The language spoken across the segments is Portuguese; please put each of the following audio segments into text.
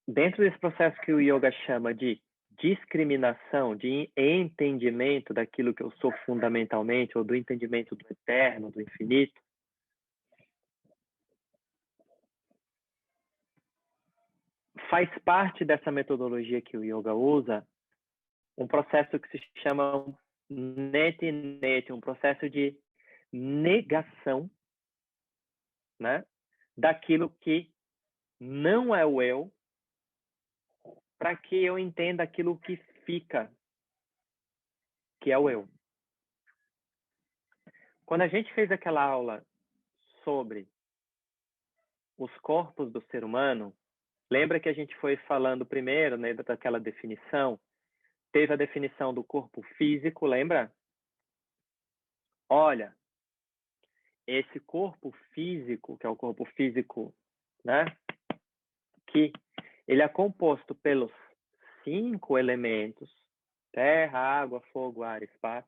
dentro desse processo que o yoga chama de discriminação, de entendimento daquilo que eu sou fundamentalmente, ou do entendimento do eterno, do infinito, faz parte dessa metodologia que o yoga usa um processo que se chama neti-neti, um processo de negação, né, daquilo que não é o eu, para que eu entenda aquilo que fica, que é o eu. Quando a gente fez aquela aula sobre os corpos do ser humano, lembra que a gente foi falando primeiro, né, daquela definição? Teve a definição do corpo físico, lembra? Olha, esse corpo físico, que é o corpo físico, né, que ele é composto pelos 5 elementos: terra, água, fogo, ar, espaço.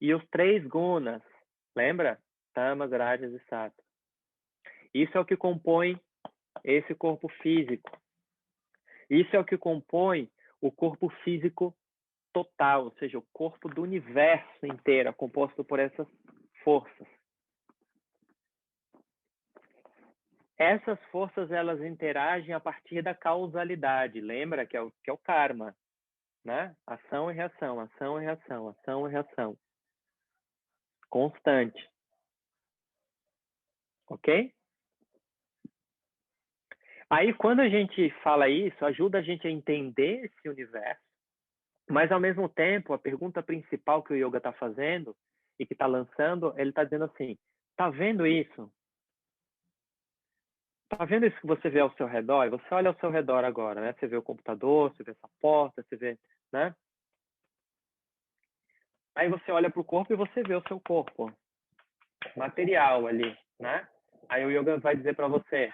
E os 3 gunas, lembra? Tamas, rajas e sattva. Isso é o que compõe esse corpo físico. Isso é o que compõe o corpo físico total, ou seja, o corpo do universo inteiro, composto por essas forças. Essas forças, elas interagem a partir da causalidade, lembra que é o karma, né? Ação e reação, ação e reação, ação e reação. Constante. Ok? Aí, quando a gente fala isso, ajuda a gente a entender esse universo, mas, ao mesmo tempo, a pergunta principal que o yoga está fazendo e que está lançando, ele está dizendo assim, tá vendo isso? Tá vendo isso que você vê ao seu redor? E você olha ao seu redor agora, né? Você vê o computador, você vê essa porta, você vê, né? Aí você olha para o corpo e você vê o seu corpo material ali, né? Aí o yoga vai dizer para você,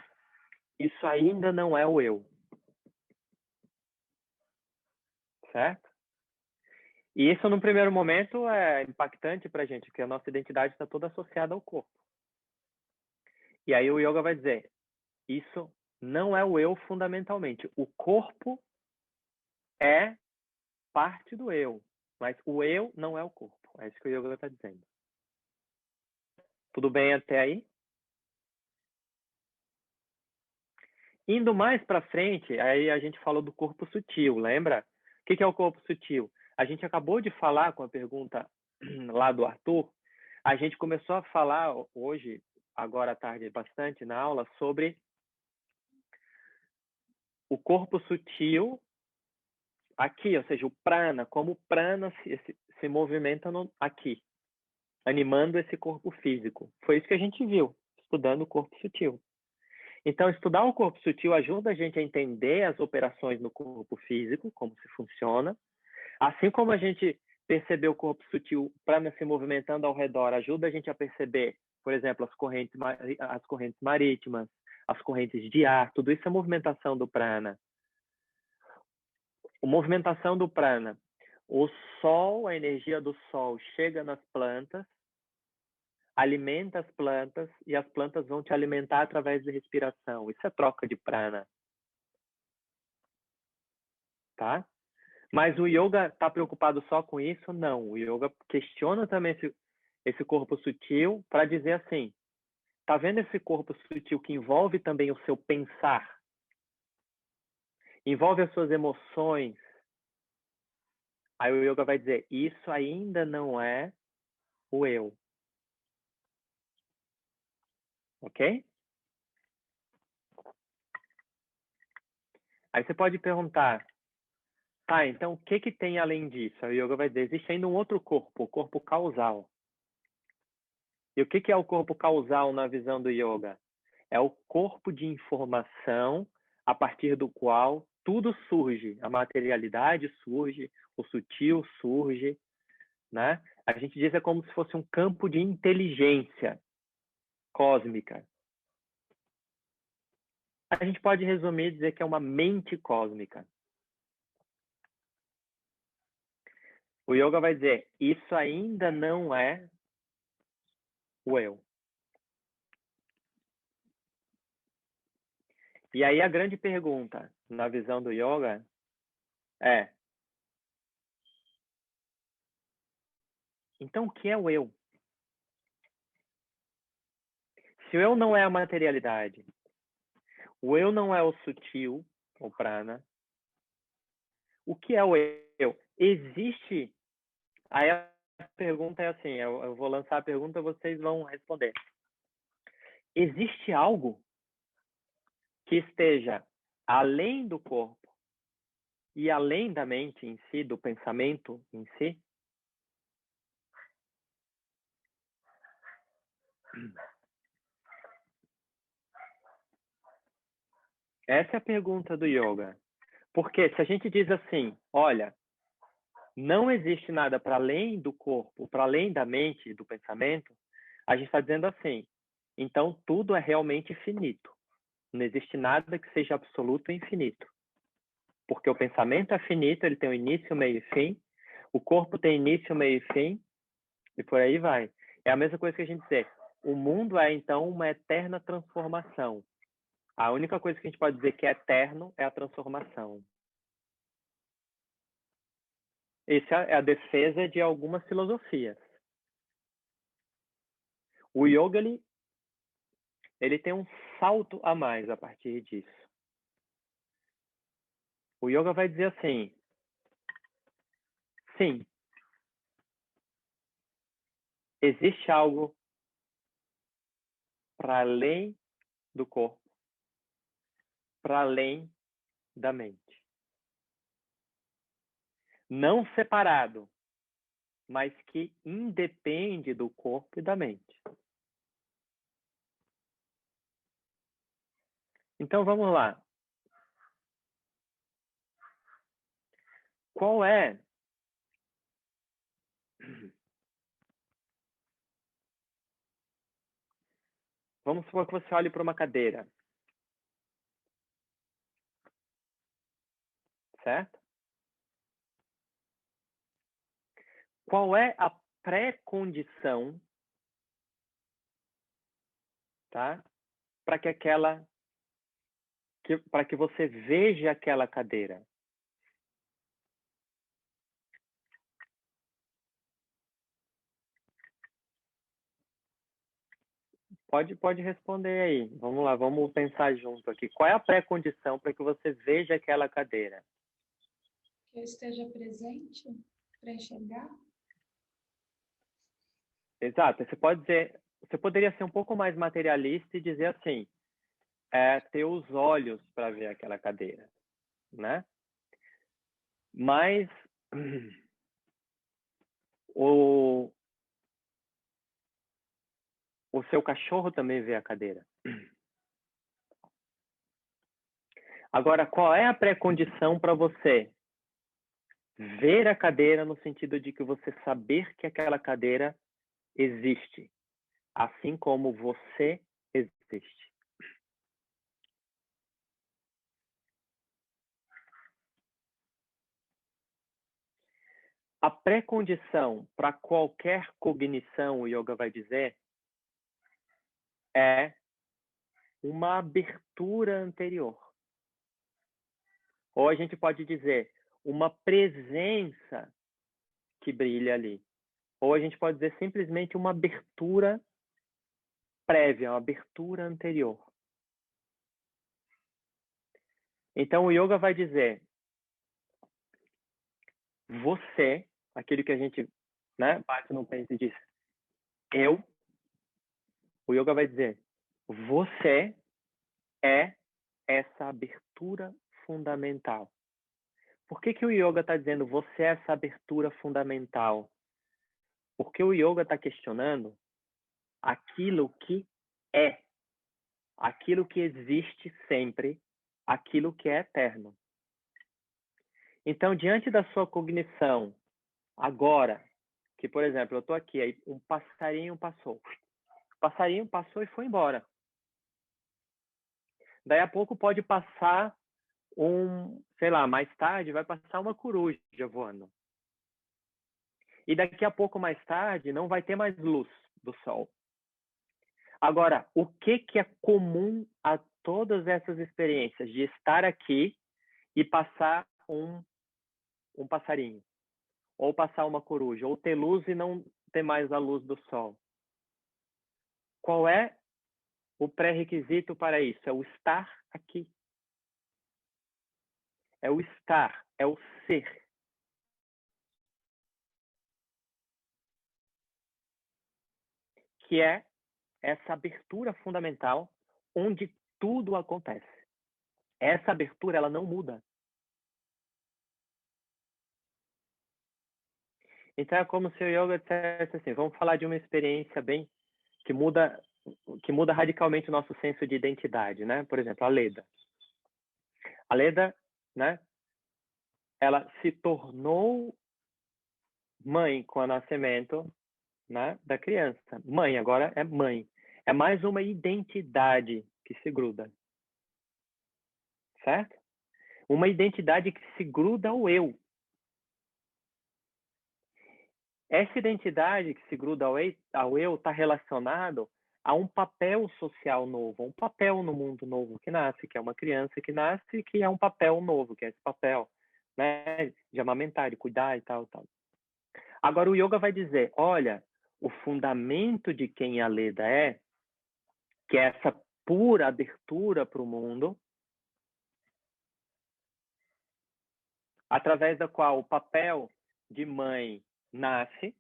isso ainda não é o eu. Certo? E isso, num primeiro momento, é impactante para a gente, porque a nossa identidade está toda associada ao corpo. E aí o yoga vai dizer, isso não é o eu fundamentalmente. O corpo é parte do eu, mas o eu não é o corpo. É isso que o yoga está dizendo. Tudo bem até aí? Indo mais para frente, aí a gente falou do corpo sutil, lembra? O que é o corpo sutil? A gente acabou de falar com a pergunta lá do Arthur, a gente começou a falar hoje, agora à tarde, bastante na aula, sobre o corpo sutil aqui, ou seja, o prana, como o prana se movimenta aqui, animando esse corpo físico. Foi isso que a gente viu, estudando o corpo sutil. Então, estudar o corpo sutil ajuda a gente a entender as operações no corpo físico, como se funciona. Assim como a gente perceber o corpo sutil, prana se movimentando ao redor, ajuda a gente a perceber, por exemplo, as correntes marítimas, as correntes de ar, tudo isso é movimentação do prana. A movimentação do prana. O sol, a energia do sol chega nas plantas, alimenta as plantas e as plantas vão te alimentar através da respiração. Isso é troca de prana. Tá? Mas o yoga está preocupado só com isso? Não. O yoga questiona também esse corpo sutil para dizer assim, tá vendo esse corpo sutil que envolve também o seu pensar? Envolve as suas emoções? Aí o yoga vai dizer, isso ainda não é o eu. Ok? Aí você pode perguntar, tá, então o que tem além disso? Aí o yoga vai dizer, existe ainda um outro corpo, o corpo causal. E o que é o corpo causal na visão do yoga? É o corpo de informação a partir do qual tudo surge. A materialidade surge, o sutil surge, né? A gente diz que é como se fosse um campo de inteligência cósmica. A gente pode resumir e dizer que é uma mente cósmica. O yoga vai dizer, isso ainda não é o eu. E aí a grande pergunta, na visão do yoga, é: então o que é o eu? Se o eu não é a materialidade, o eu não é o sutil, o prana, o que é o eu? Existe. Aí a pergunta é assim: eu vou lançar a pergunta, vocês vão responder. Existe algo que esteja além do corpo e além da mente em si, do pensamento em si? Essa é a pergunta do yoga. Porque se a gente diz assim, olha, não existe nada para além do corpo, para além da mente e do pensamento, a gente está dizendo assim, então tudo é realmente finito. Não existe nada que seja absoluto e infinito. Porque o pensamento é finito, ele tem um início, meio e fim. O corpo tem início, meio e fim. E por aí vai. É a mesma coisa que a gente dizer. O mundo é, então, uma eterna transformação. A única coisa que a gente pode dizer que é eterno é a transformação. Essa é a defesa de algumas filosofias. O yoga, ele tem um salto a mais a partir disso. O yoga vai dizer assim, sim, existe algo para além do corpo, para além da mente. Não separado, mas que independe do corpo e da mente. Então vamos lá. Qual é Vamos supor que você olhe para uma cadeira, certo? Qual é a pré-condição, tá? Para que você veja aquela cadeira? Pode responder aí. Vamos lá, vamos pensar junto aqui. Qual é a pré-condição para que você veja aquela cadeira? Que eu esteja presente para enxergar. Exato. Você poderia ser um pouco mais materialista e dizer assim, ter os olhos para ver aquela cadeira, né? Mas o seu cachorro também vê a cadeira. Agora, qual é a pré-condição para você ver a cadeira no sentido de que você saber que aquela cadeira existe, assim como você existe? A pré-condição para qualquer cognição, o yoga vai dizer, é uma abertura anterior. Ou a gente pode dizer, uma presença que brilha ali. Ou a gente pode dizer simplesmente uma abertura prévia, uma abertura anterior. Então, o yoga vai dizer, você, aquilo que a gente, né, bate no peito e diz, eu, o yoga vai dizer, você é essa abertura fundamental. Por que o yoga está dizendo você é essa abertura fundamental? Porque o yoga está questionando aquilo que é, aquilo que existe sempre, aquilo que é eterno. Então, diante da sua cognição, agora, que, por exemplo, eu estou aqui, aí um passarinho passou. O passarinho passou e foi embora. Daí a pouco pode passar sei lá, mais tarde vai passar uma coruja voando. E daqui a pouco mais tarde não vai ter mais luz do sol. Agora, o que é comum a todas essas experiências de estar aqui e passar um passarinho, ou passar uma coruja, ou ter luz e não ter mais a luz do sol. Qual é o pré-requisito para isso? É o estar aqui. É o estar, é o ser. Que é essa abertura fundamental onde tudo acontece. Essa abertura, ela não muda. Então é como se o yoga dissesse assim, vamos falar de uma experiência bem que muda radicalmente o nosso senso de identidade, né? Por exemplo, a Leda. A Leda, né? Ela se tornou mãe com o nascimento, né, da criança. Mãe, agora é mãe. É mais uma identidade que se gruda. Certo? Uma identidade que se gruda ao eu. Essa identidade que se gruda ao eu está relacionado a um papel social novo, um papel no mundo novo que nasce, que é uma criança que nasce, que é um papel novo, que é esse papel, né, de amamentar, de cuidar e tal, tal. Agora o yoga vai dizer, olha, o fundamento de quem a Leda é, que é essa pura abertura para o mundo, através da qual o papel de mãe nasce.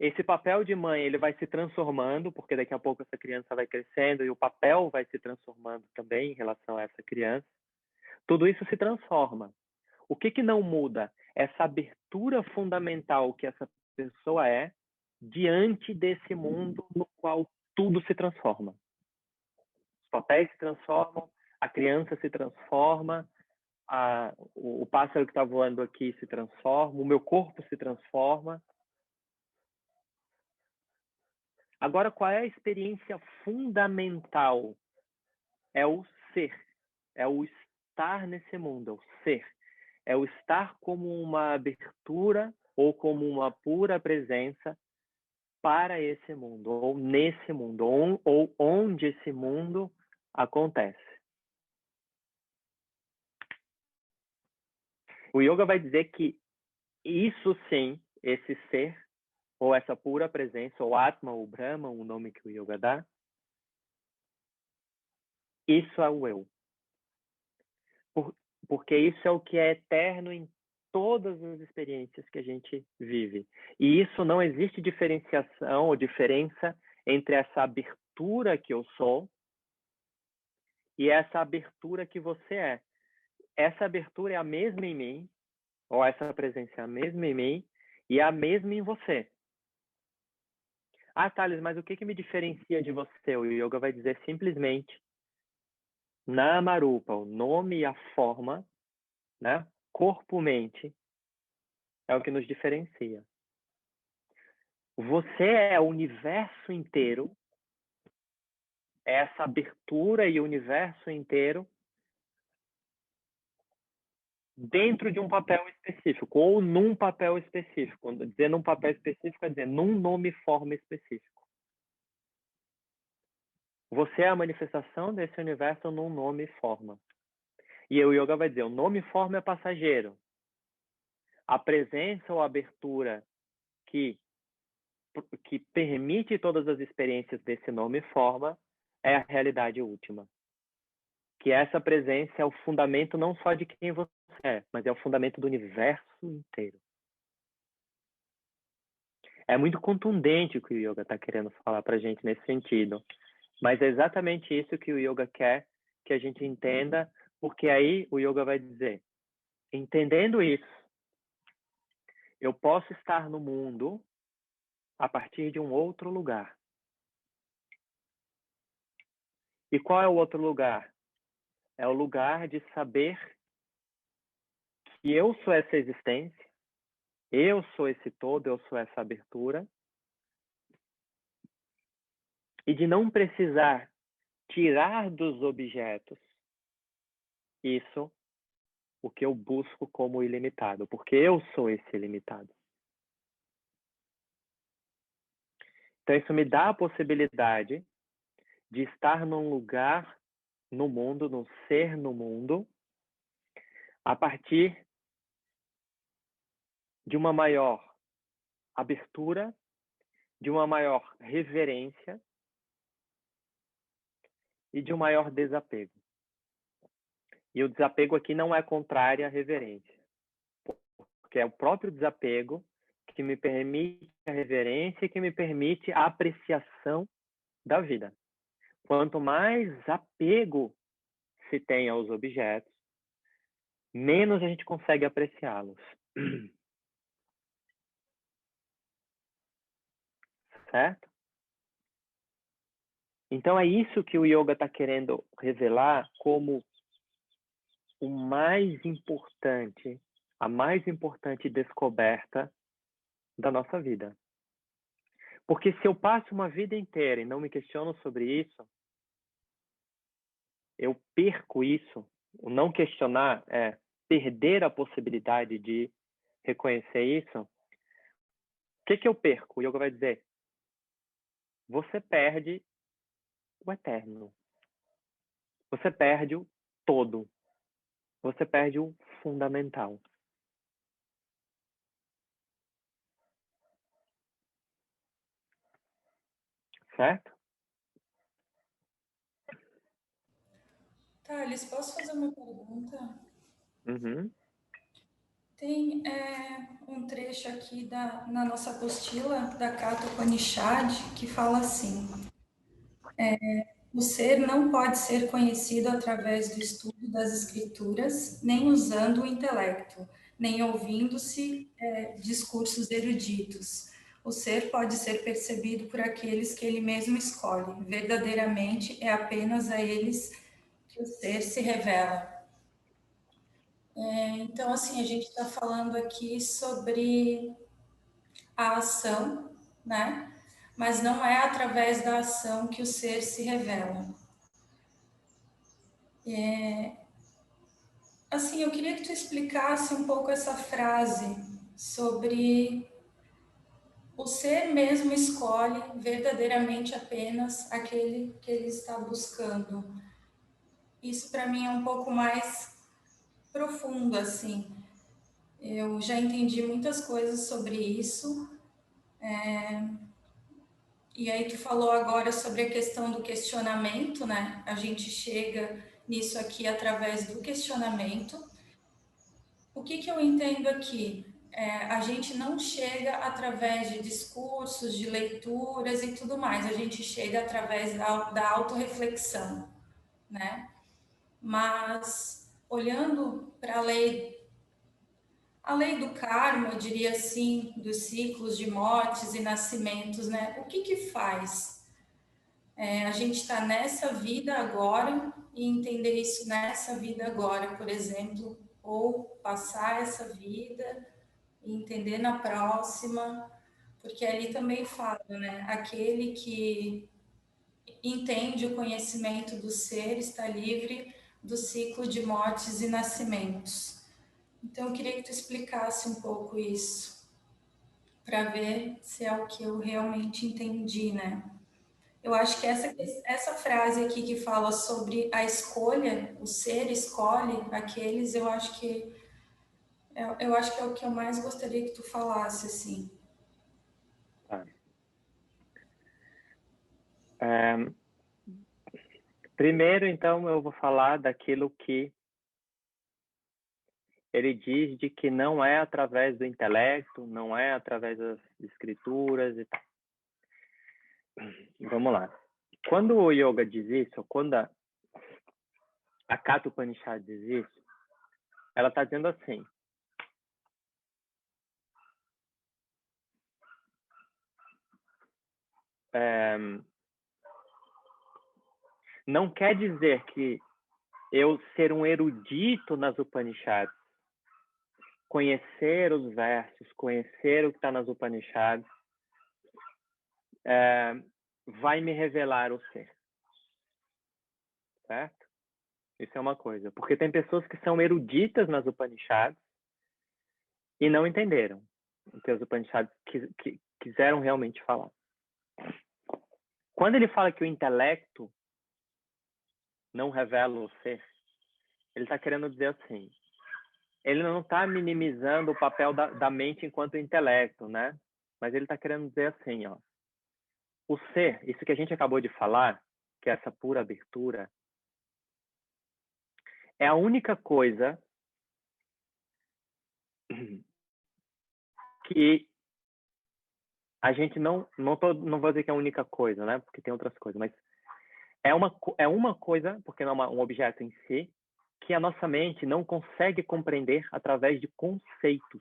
Esse papel de mãe ele vai se transformando, porque daqui a pouco essa criança vai crescendo e o papel vai se transformando também em relação a essa criança. Tudo isso se transforma. O que não muda? Essa abertura fundamental que essa pessoa é diante desse mundo no qual tudo se transforma. Os papéis se transformam, a criança se transforma, o pássaro que está voando aqui se transforma, o meu corpo se transforma. Agora, qual é a experiência fundamental? É o ser, é o estar nesse mundo, é o ser. É o estar como uma abertura ou como uma pura presença para esse mundo, ou nesse mundo, ou onde esse mundo acontece. O yoga vai dizer que isso sim, esse ser, ou essa pura presença, ou Atma, ou Brahma, o nome que o yoga dá, isso é o eu. Porque isso é o que é eterno em todas as experiências que a gente vive. E isso não existe diferenciação ou diferença entre essa abertura que eu sou e essa abertura que você é. Essa abertura é a mesma em mim, ou essa presença é a mesma em mim e é a mesma em você. Ah, Thales, mas o que me diferencia de você? O yoga vai dizer simplesmente Namarupa, o nome e a forma, né? Corpo-mente, é o que nos diferencia. Você é o universo inteiro, é essa abertura e o universo inteiro dentro de um papel específico, ou num papel específico. Quando dizer num papel específico, é dizer num nome e forma específico. Você é a manifestação desse universo num nome e forma. E o yoga vai dizer, o nome e forma é passageiro. A presença ou a abertura que permite todas as experiências desse nome e forma é a realidade última. Que essa presença é o fundamento não só de quem você é, mas é o fundamento do universo inteiro. É muito contundente o que o yoga está querendo falar para a gente nesse sentido. Mas é exatamente isso que o yoga quer que a gente entenda, porque aí o yoga vai dizer, entendendo isso, eu posso estar no mundo a partir de um outro lugar. E qual é o outro lugar? É o lugar de saber que eu sou essa existência, eu sou esse todo, eu sou essa abertura, e de não precisar tirar dos objetos isso, o que eu busco como ilimitado, porque eu sou esse ilimitado. Então, isso me dá a possibilidade de estar num lugar no mundo, num ser no mundo, a partir de uma maior abertura, de uma maior reverência e de um maior desapego. E o desapego aqui não é contrário à reverência, porque é o próprio desapego que me permite a reverência e que me permite a apreciação da vida. Quanto mais apego se tem aos objetos, menos a gente consegue apreciá-los. Certo? Então é isso que o yoga está querendo revelar como o mais importante, a mais importante descoberta da nossa vida. Porque se eu passo uma vida inteira e não me questiono sobre isso, eu perco isso. O não questionar é perder a possibilidade de reconhecer isso. O que eu perco? O yoga vai dizer, você perde o eterno. Você perde o todo. Você perde o fundamental. Certo? Thales, posso fazer uma pergunta? Uhum. Tem um trecho aqui na nossa apostila da Katha Upanishad que fala assim: o ser não pode ser conhecido através do estudo das escrituras, nem usando o intelecto, nem ouvindo-se discursos eruditos. O ser pode ser percebido por aqueles que ele mesmo escolhe. Verdadeiramente é apenas a eles que o ser se revela. Então, assim, a gente está falando aqui sobre a ação, né? Mas não é através da ação que o ser se revela. Assim, eu queria que tu explicasse um pouco essa frase sobre o ser mesmo escolhe verdadeiramente apenas aquele que ele está buscando. Isso para mim é um pouco mais profundo, assim. Eu já entendi muitas coisas sobre isso. E aí tu falou agora sobre a questão do questionamento, né? A gente chega nisso aqui através do questionamento. O que eu entendo aqui? A gente não chega através de discursos, de leituras e tudo mais, a gente chega através da autorreflexão, né? Mas olhando para a lei do karma, eu diria assim, dos ciclos de mortes e nascimentos, né? O que faz? A gente está nessa vida agora e entender isso nessa vida agora, por exemplo, ou passar essa vida e entender na próxima, porque ali também fala, né? Aquele que entende o conhecimento do ser está livre do ciclo de mortes e nascimentos. Então, eu queria que tu explicasse um pouco isso, para ver se é o que eu realmente entendi, né? Eu acho que essa frase aqui que fala sobre a escolha, o ser escolhe aqueles, eu acho que é o que eu mais gostaria que tu falasse, assim. Tá. Primeiro, então, eu vou falar daquilo que ele diz de que não é através do intelecto, não é através das escrituras e tal. Vamos lá. Quando o yoga diz isso, quando a Katha Upanishad diz isso, ela está dizendo assim, não quer dizer que eu ser um erudito nas Upanishads, conhecer os versos, conhecer o que está nas Upanishads, vai me revelar o ser. Certo? Isso é uma coisa. Porque tem pessoas que são eruditas nas Upanishads e não entenderam o que as Upanishads quiseram realmente falar. Quando ele fala que o intelecto não revela o ser, ele está querendo dizer assim, ele não está minimizando o papel da mente enquanto intelecto, né? Mas ele está querendo dizer assim, ó, o ser, isso que a gente acabou de falar, que é essa pura abertura, é a única coisa que a gente não vou dizer que é a única coisa, né? Porque tem outras coisas, mas é uma coisa, porque não é um objeto em si, que a nossa mente não consegue compreender através de conceitos.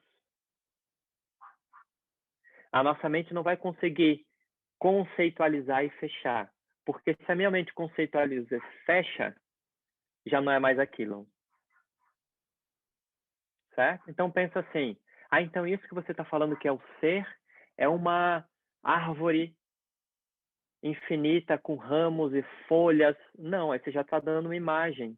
A nossa mente não vai conseguir conceitualizar e fechar, porque se a minha mente conceitualiza e fecha, já não é mais aquilo. Certo? Então pensa assim, então isso que você está falando que é o ser, é uma árvore infinita com ramos e folhas. Não, aí você já está dando uma imagem.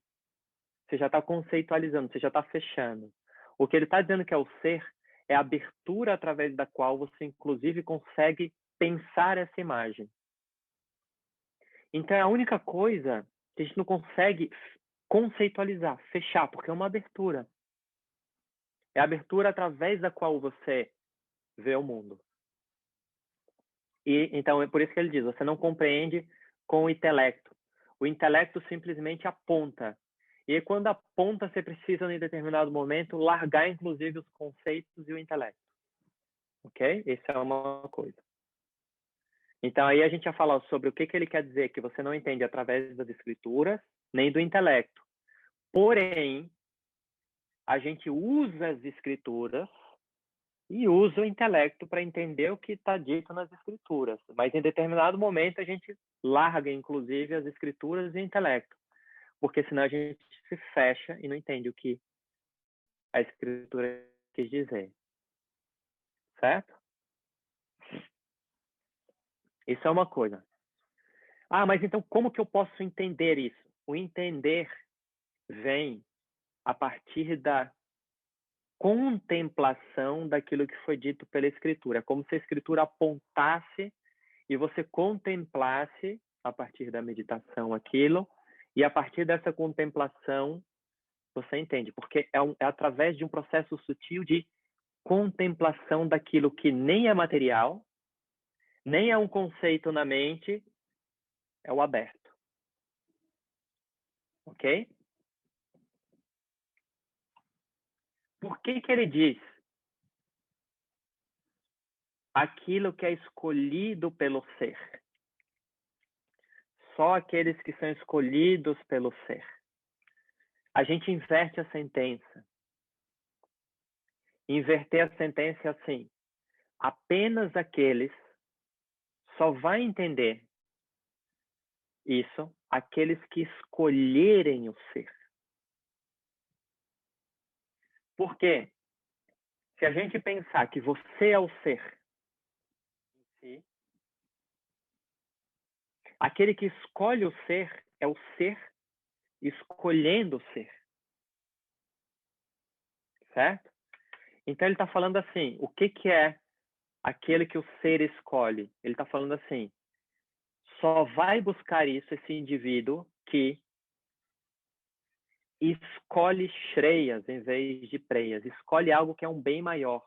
Você já está conceitualizando, você já está fechando. O que ele está dizendo que é o ser é a abertura através da qual você, inclusive, consegue pensar essa imagem. Então, é a única coisa que a gente não consegue conceitualizar, fechar, porque é uma abertura. É a abertura através da qual você vê o mundo. E então é por isso que ele diz, você não compreende com o intelecto. O intelecto simplesmente aponta. E quando aponta, você precisa, em determinado momento, largar, inclusive, os conceitos e o intelecto. Ok? Isso é uma coisa. Então, aí a gente já falou sobre o que ele quer dizer, que você não entende através das escrituras, nem do intelecto. Porém, a gente usa as escrituras e usa o intelecto para entender o que está dito nas escrituras. Mas, em determinado momento, a gente larga, inclusive, as escrituras e o intelecto. Porque senão a gente se fecha e não entende o que a escritura quis dizer. Certo? Isso é uma coisa. Mas então como que eu posso entender isso? O entender vem a partir da contemplação daquilo que foi dito pela escritura. É como se a escritura apontasse e você contemplasse a partir da meditação aquilo, e a partir dessa contemplação você entende, porque é através de um processo sutil de contemplação daquilo que nem é material, nem é um conceito na mente, é o aberto. Ok? Por que ele diz aquilo que é escolhido pelo ser? Só aqueles que são escolhidos pelo ser. A gente inverte a sentença. Inverter a sentença é assim: apenas aqueles, só vai entender isso aqueles que escolherem o ser. Por quê? Se a gente pensar que você é o ser em si, aquele que escolhe o ser é o ser escolhendo o ser. Certo? Então ele está falando assim, o que é aquele que o ser escolhe? Ele está falando assim, só vai buscar isso esse indivíduo que escolhe Shreyas em vez de Preyas, escolhe algo que é um bem maior,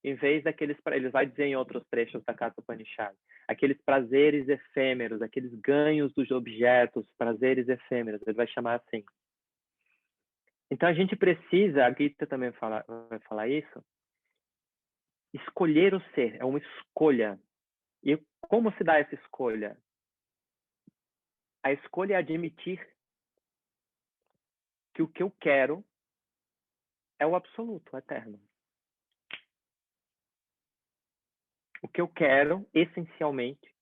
em vez daqueles, ele vai dizer em outros trechos da Katha Upanishad, aqueles prazeres efêmeros, aqueles ganhos dos objetos, prazeres efêmeros, ele vai chamar assim. Então a gente precisa, a Gita também vai falar isso, escolher o ser, é uma escolha. E como se dá essa escolha? A escolha é admitir que o que eu quero é o absoluto, o eterno. O que eu quero, essencialmente,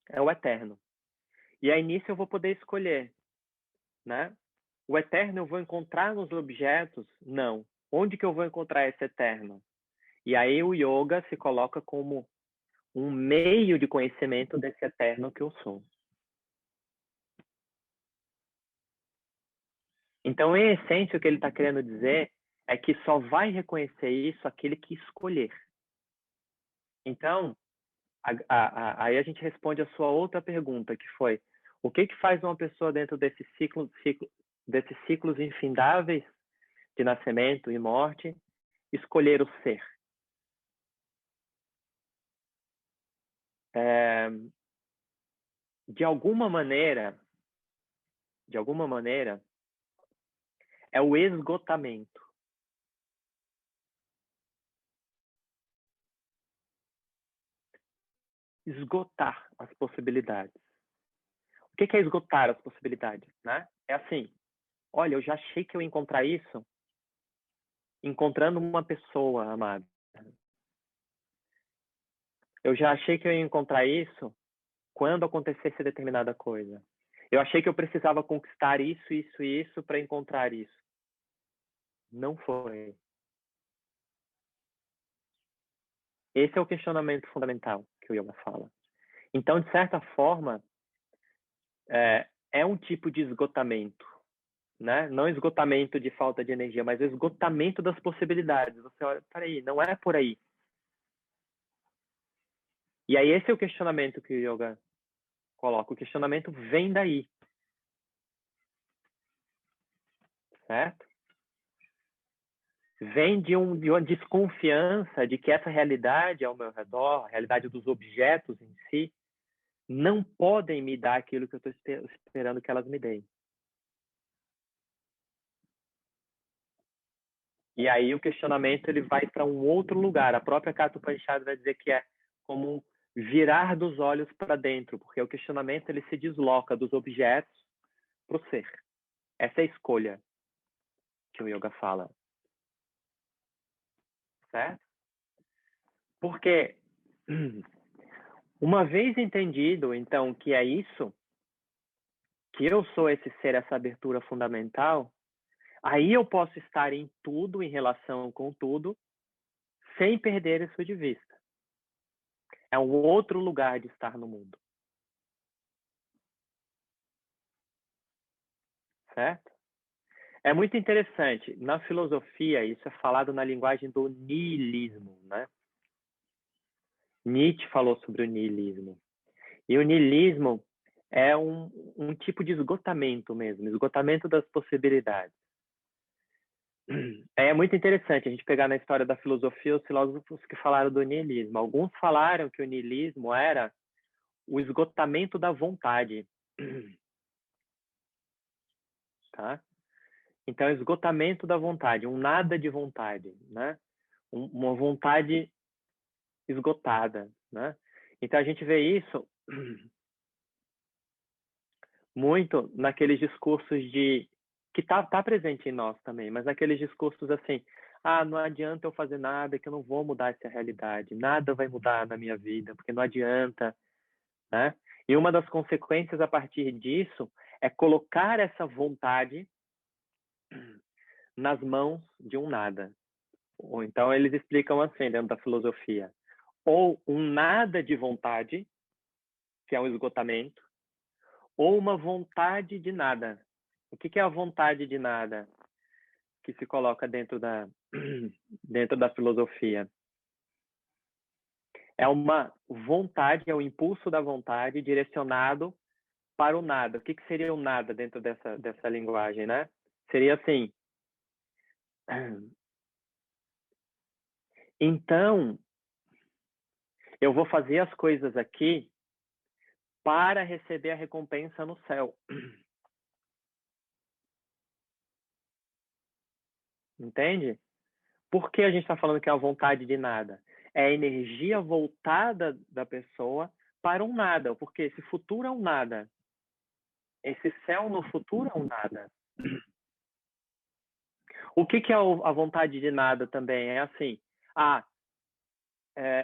é o eterno. E aí nisso eu vou poder escolher, né? O eterno eu vou encontrar nos objetos? Não. Onde que eu vou encontrar esse eterno? E aí o yoga se coloca como um meio de conhecimento desse eterno que eu sou. Então, em essência, o que ele está querendo dizer é que só vai reconhecer isso aquele que escolher. Então, aí a gente responde a sua outra pergunta, que foi, O que faz uma pessoa dentro desses ciclos infindáveis de nascimento e morte escolher o ser? De alguma maneira, é o esgotamento. Esgotar as possibilidades. O que é esgotar as possibilidades, né? É assim, olha, eu já achei que eu ia encontrar isso encontrando uma pessoa amada. Eu já achei que eu ia encontrar isso quando acontecesse determinada coisa. Eu achei que eu precisava conquistar isso, isso e isso para encontrar isso. Não foi. Esse é o questionamento fundamental que o yoga fala. Então, de certa forma, é um tipo de esgotamento, né? Não esgotamento de falta de energia, mas esgotamento das possibilidades. Você olha, peraí, não é por aí. E aí esse é o questionamento que o yoga coloca. O questionamento vem daí. Certo? Vem de uma desconfiança de que essa realidade ao meu redor, a realidade dos objetos em si, não podem me dar aquilo que eu estou esperando que elas me deem. E aí o questionamento ele vai para um outro lugar. A própria Katha Upanishad vai dizer que é como virar dos olhos para dentro, porque o questionamento ele se desloca dos objetos para o ser. Essa é a escolha que o yoga fala. Certo? Porque uma vez entendido, então, que é isso, que eu sou esse ser, essa abertura fundamental, aí eu posso estar em tudo, em relação com tudo, sem perder isso de vista. É um outro lugar de estar no mundo. Certo? É muito interessante. Na filosofia, isso é falado na linguagem do niilismo, né? Nietzsche falou sobre o niilismo. E o niilismo é um tipo de esgotamento mesmo, esgotamento das possibilidades. É muito interessante a gente pegar na história da filosofia os filósofos que falaram do niilismo. Alguns falaram que o niilismo era o esgotamento da vontade. Tá? Então, esgotamento da vontade, um nada de vontade, né? Uma vontade esgotada, né? Então, a gente vê isso muito naqueles discursos que tá presente em nós também, mas naqueles discursos assim, não adianta eu fazer nada, que eu não vou mudar essa realidade, nada vai mudar na minha vida, porque não adianta, né? E uma das consequências a partir disso é colocar essa vontade nas mãos de um nada. Ou então eles explicam assim dentro da filosofia, ou um nada de vontade, que é um esgotamento, ou uma vontade de nada. O que é a vontade de nada que se coloca dentro da filosofia? É uma vontade, é o impulso da vontade direcionado para o nada. O que seria o nada dentro dessa linguagem, né? Seria assim. Então, eu vou fazer as coisas aqui para receber a recompensa no céu. Entende? Por que a gente está falando que é a vontade de nada? É a energia voltada da pessoa para um nada, porque esse futuro é um nada. Esse céu no futuro é um nada. O que é a vontade de nada também? É assim,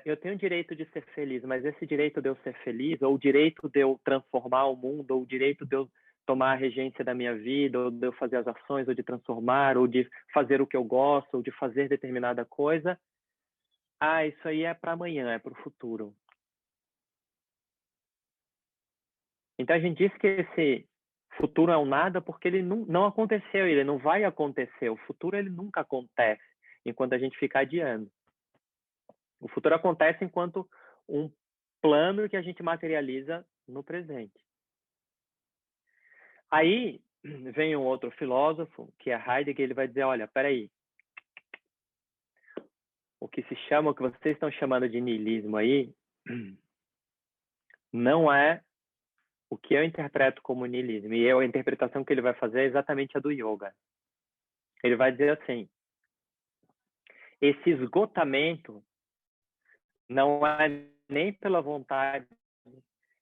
eu tenho o direito de ser feliz, mas esse direito de eu ser feliz, ou o direito de eu transformar o mundo, ou o direito de eu tomar a regência da minha vida, ou de eu fazer as ações, ou de transformar, ou de fazer o que eu gosto, ou de fazer determinada coisa, isso aí é para amanhã, é para o futuro. Então a gente diz que esse futuro é um nada porque ele não aconteceu, ele não vai acontecer. O futuro ele nunca acontece enquanto a gente fica adiando. O futuro acontece enquanto um plano que a gente materializa no presente. Aí vem um outro filósofo, que é Heidegger, ele vai dizer, olha, peraí, o que se chama, o que vocês estão chamando de niilismo aí, não é o que eu interpreto como niilismo. E a interpretação que ele vai fazer é exatamente a do yoga. Ele vai dizer assim, esse esgotamento não é nem pela vontade,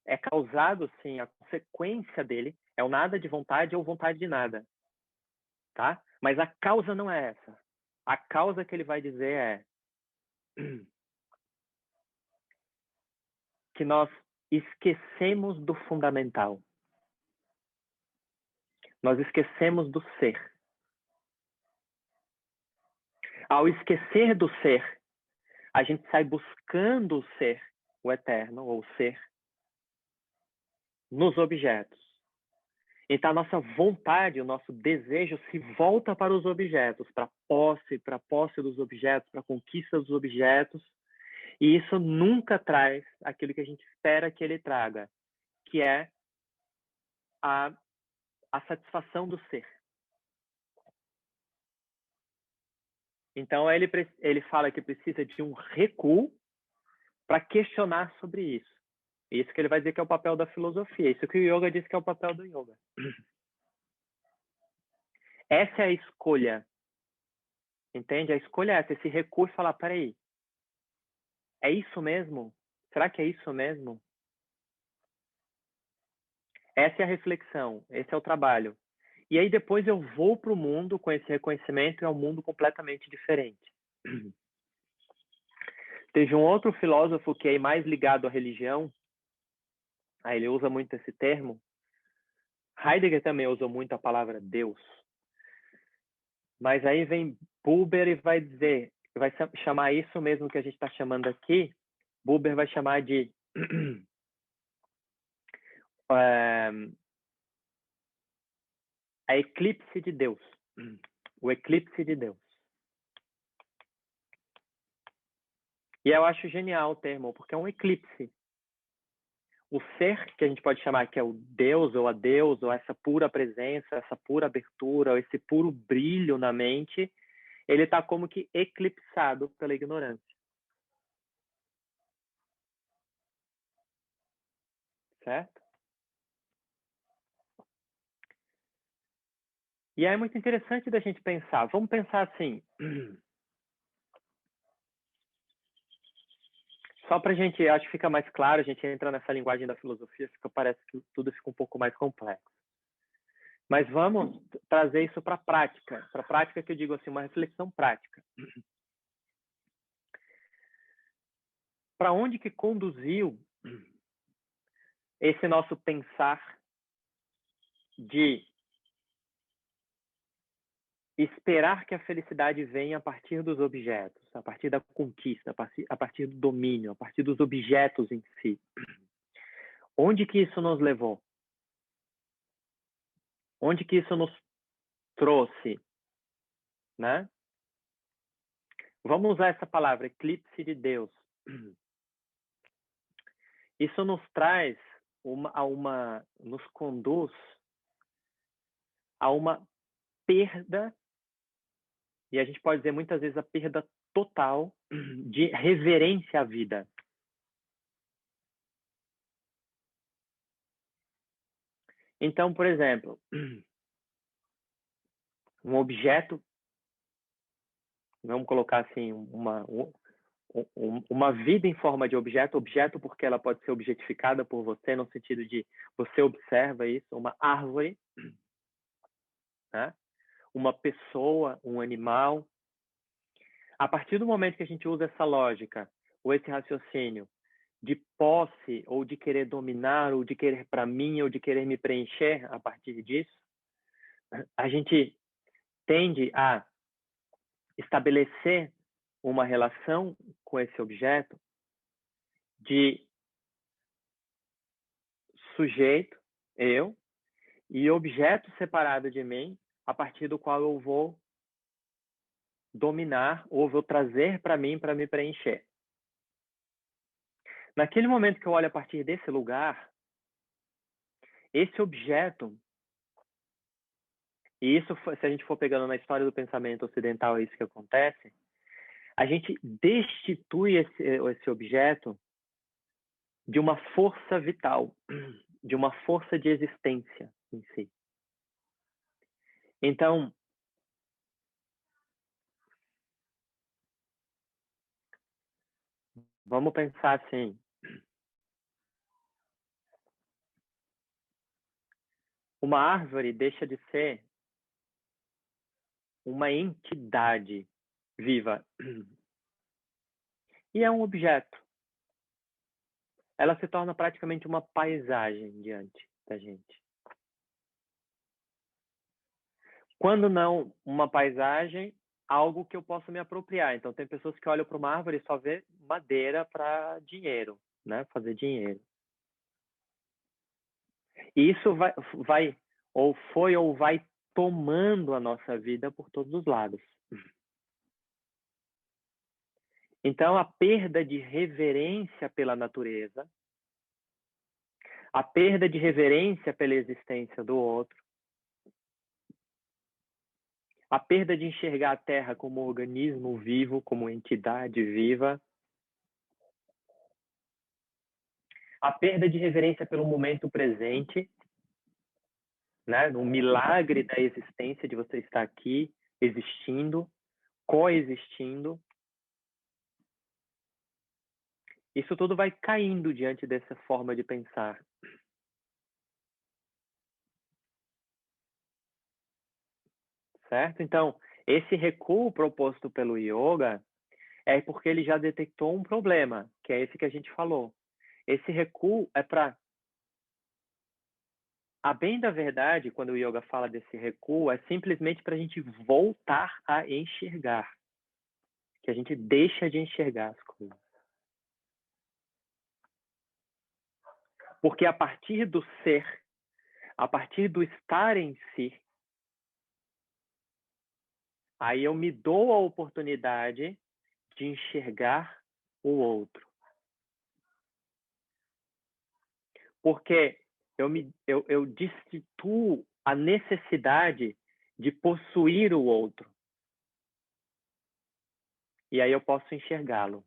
é causado, sim, a consequência dele é o nada de vontade ou vontade de nada, tá? Mas a causa não é essa. A causa que ele vai dizer é que nós esquecemos do fundamental. Nós esquecemos do ser. Ao esquecer do ser, a gente sai buscando o ser, o eterno, ou o ser, nos objetos. Então, a nossa vontade, o nosso desejo se volta para os objetos, para a posse dos objetos, para a conquista dos objetos. E isso nunca traz aquilo que a gente espera que ele traga, que é a satisfação do ser. Então, ele fala que precisa de um recuo para questionar sobre isso. Isso que ele vai dizer que é o papel da filosofia. Isso que o yoga diz que é o papel do yoga. Essa é a escolha. Entende? A escolha é essa, esse recuo e falar, peraí, é isso mesmo? Será que é isso mesmo? Essa é a reflexão, esse é o trabalho. E aí depois eu vou para o mundo com esse reconhecimento e é um mundo completamente diferente. Teve um outro filósofo que é mais ligado à religião, aí ele usa muito esse termo. Heidegger também usou muito a palavra Deus. Mas aí vem Buber e vai dizer, vai chamar isso mesmo que a gente está chamando aqui, Buber vai chamar de a eclipse de Deus. O eclipse de Deus. E eu acho genial o termo, porque é um eclipse. O ser, que a gente pode chamar que é o Deus, ou a Deus, ou essa pura presença, essa pura abertura, esse puro brilho na mente, ele está como que eclipsado pela ignorância. Certo? E aí é muito interessante da gente pensar. Vamos pensar assim. Só para a gente, acho que fica mais claro, a gente entra nessa linguagem da filosofia, parece que tudo fica um pouco mais complexo. Mas vamos trazer isso para a prática que eu digo assim, uma reflexão prática. Para onde que conduziu esse nosso pensar de esperar que a felicidade venha a partir dos objetos, a partir da conquista, a partir do domínio, a partir dos objetos em si? Onde que isso nos levou? Onde que isso nos trouxe? Né? Vamos usar essa palavra, eclipse de Deus. Isso nos traz nos conduz a uma perda, e a gente pode dizer muitas vezes a perda total de reverência à vida. Então, por exemplo, um objeto, vamos colocar assim, uma vida em forma de objeto porque ela pode ser objetificada por você, no sentido de você observa isso, uma árvore, né? Uma pessoa, um animal. A partir do momento que a gente usa essa lógica, ou esse raciocínio, de posse, ou de querer dominar, ou de querer para mim, ou de querer me preencher a partir disso, a gente tende a estabelecer uma relação com esse objeto de sujeito, eu, e objeto separado de mim, a partir do qual eu vou dominar ou vou trazer para mim para me preencher. Naquele momento que eu olho a partir desse lugar, esse objeto E isso, se a gente for pegando na história do pensamento ocidental, é isso que acontece. A gente destitui esse objeto de uma força vital, de uma força de existência em si. Então, vamos pensar assim. Uma árvore deixa de ser uma entidade viva e é um objeto. Ela se torna praticamente uma paisagem diante da gente. Quando não uma paisagem, algo que eu possa me apropriar. Então, tem pessoas que olham para uma árvore e só vê madeira para dinheiro, né? Fazer dinheiro. E isso vai, ou foi, ou vai tomando a nossa vida por todos os lados. Então, a perda de reverência pela natureza, a perda de reverência pela existência do outro, a perda de enxergar a Terra como organismo vivo, como entidade viva, a perda de reverência pelo momento presente, né? No milagre da existência, de você estar aqui, existindo, coexistindo. Isso tudo vai caindo diante dessa forma de pensar. Certo? Então, esse recuo proposto pelo yoga é porque ele já detectou um problema, que é esse que a gente falou. Esse recuo é para... A bem da verdade, quando o yoga fala desse recuo, é simplesmente para a gente voltar a enxergar. Que a gente deixa de enxergar as coisas. Porque a partir do ser, a partir do estar em si, aí eu me dou a oportunidade de enxergar o outro. Porque eu destituo a necessidade de possuir o outro. E aí eu posso enxergá-lo.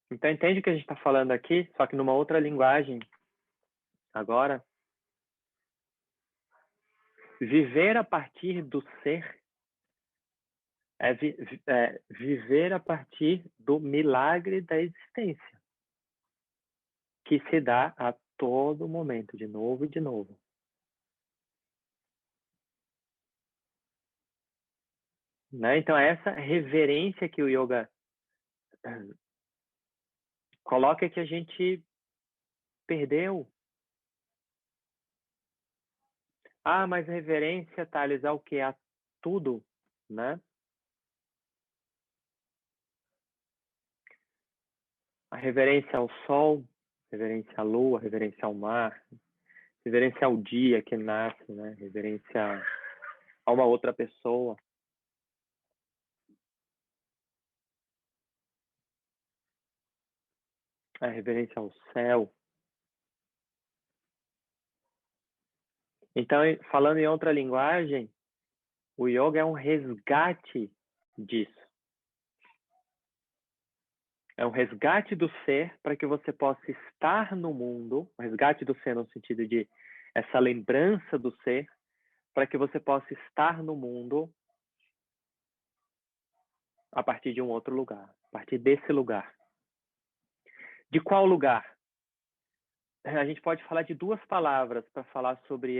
Então, entende o que a gente está falando aqui? Só que numa outra linguagem. Agora, viver a partir do ser é viver a partir do milagre da existência, que se dá a todo momento, de novo e de novo. Né? Então, essa reverência que o yoga coloca que a gente perdeu. Ah, mas reverência, Thales, ao que? A tudo, né? A reverência ao sol, reverência à lua, reverência ao mar, reverência ao dia que nasce, né? Reverência a uma outra pessoa. A reverência ao céu. Então, falando em outra linguagem, o yoga é um resgate disso. É um resgate do ser para que você possa estar no mundo, um resgate do ser no sentido de essa lembrança do ser, para que você possa estar no mundo a partir de um outro lugar, a partir desse lugar. De qual lugar? A gente pode falar de duas palavras para falar sobre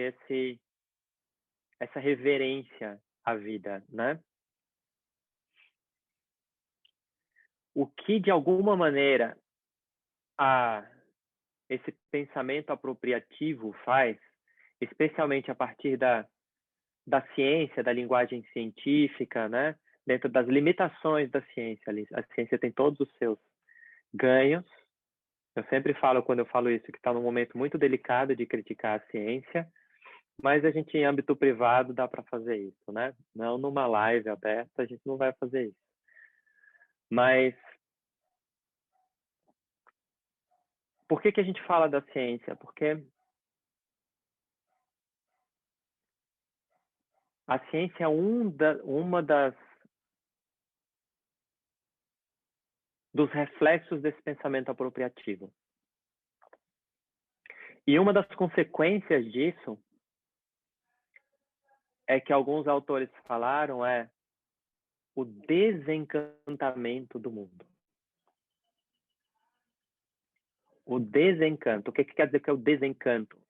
essa reverência à vida, né? O que, de alguma maneira, esse pensamento apropriativo faz, especialmente a partir da ciência, da linguagem científica, né? Dentro das limitações da ciência. A ciência tem todos os seus ganhos. Eu sempre falo, quando eu falo isso, que está num momento muito delicado de criticar a ciência, mas a gente, em âmbito privado, dá para fazer isso, né? Não numa live aberta, a gente não vai fazer isso. Mas por que a gente fala da ciência? Porque A ciência é uma dos reflexos desse pensamento apropriativo. E uma das consequências disso é que alguns autores falaram o desencantamento do mundo. O desencanto. O que quer dizer que é o desencanto?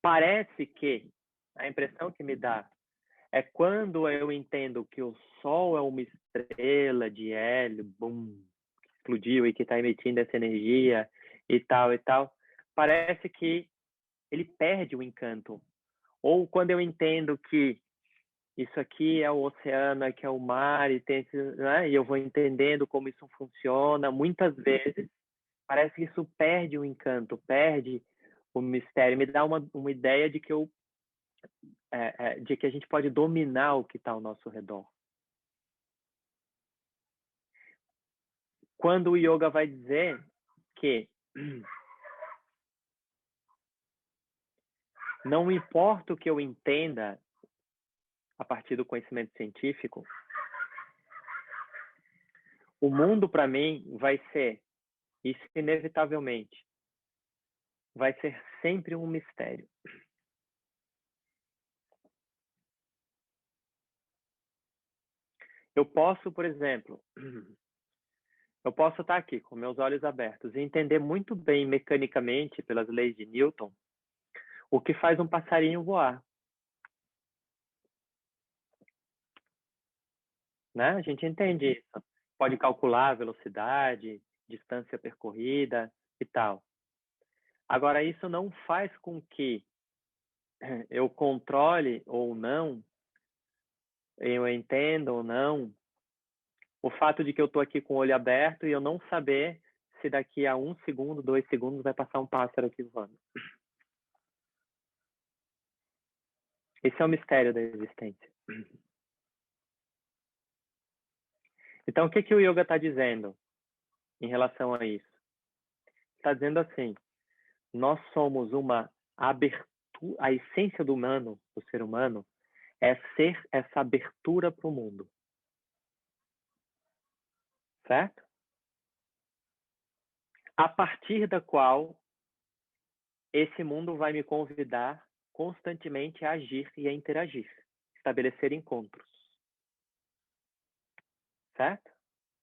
Parece que a impressão que me dá é quando eu entendo que o Sol é uma estrela de hélio, bum, que explodiu e que está emitindo essa energia e tal, parece que ele perde o encanto. Ou quando eu entendo que isso aqui é o oceano, aqui é o mar, e, né? E eu vou entendendo como isso funciona, muitas vezes parece que isso perde o encanto, perde o mistério, me dá uma ideia de que de que a gente pode dominar o que está ao nosso redor. Quando o yoga vai dizer que não importa o que eu entenda a partir do conhecimento científico, o mundo para mim vai ser, isso inevitavelmente, vai ser sempre um mistério. Eu posso, por exemplo, eu posso estar aqui com meus olhos abertos e entender muito bem mecanicamente, pelas leis de Newton, o que faz um passarinho voar. Né? A gente entende isso. Pode calcular a velocidade, distância percorrida e tal. Agora, isso não faz com que eu controle ou não, eu entenda ou não, o fato de que eu estou aqui com o olho aberto e eu não saber se daqui a 1 segundo, 2 segundos vai passar um pássaro aqui voando. Esse é o mistério da existência. Então, o que o yoga está dizendo em relação a isso? Está dizendo assim, nós somos uma abertura, a essência do humano, do ser humano, é ser essa abertura para o mundo. Certo? A partir da qual esse mundo vai me convidar constantemente a agir e a interagir, estabelecer encontros. Certo?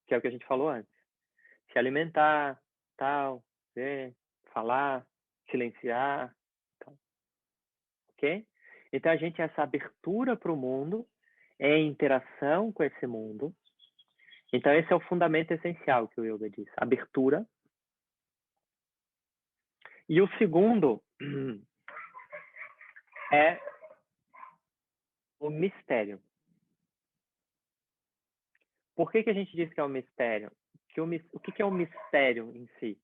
Que é o que a gente falou antes. Se alimentar, tal, ver, falar, silenciar, tal. Ok? Então a gente é essa abertura para o mundo, é interação com esse mundo. Então esse é o fundamento essencial que o yoga diz, abertura. E o segundo é o mistério. Por que a gente diz que é um mistério? O que é o mistério em si,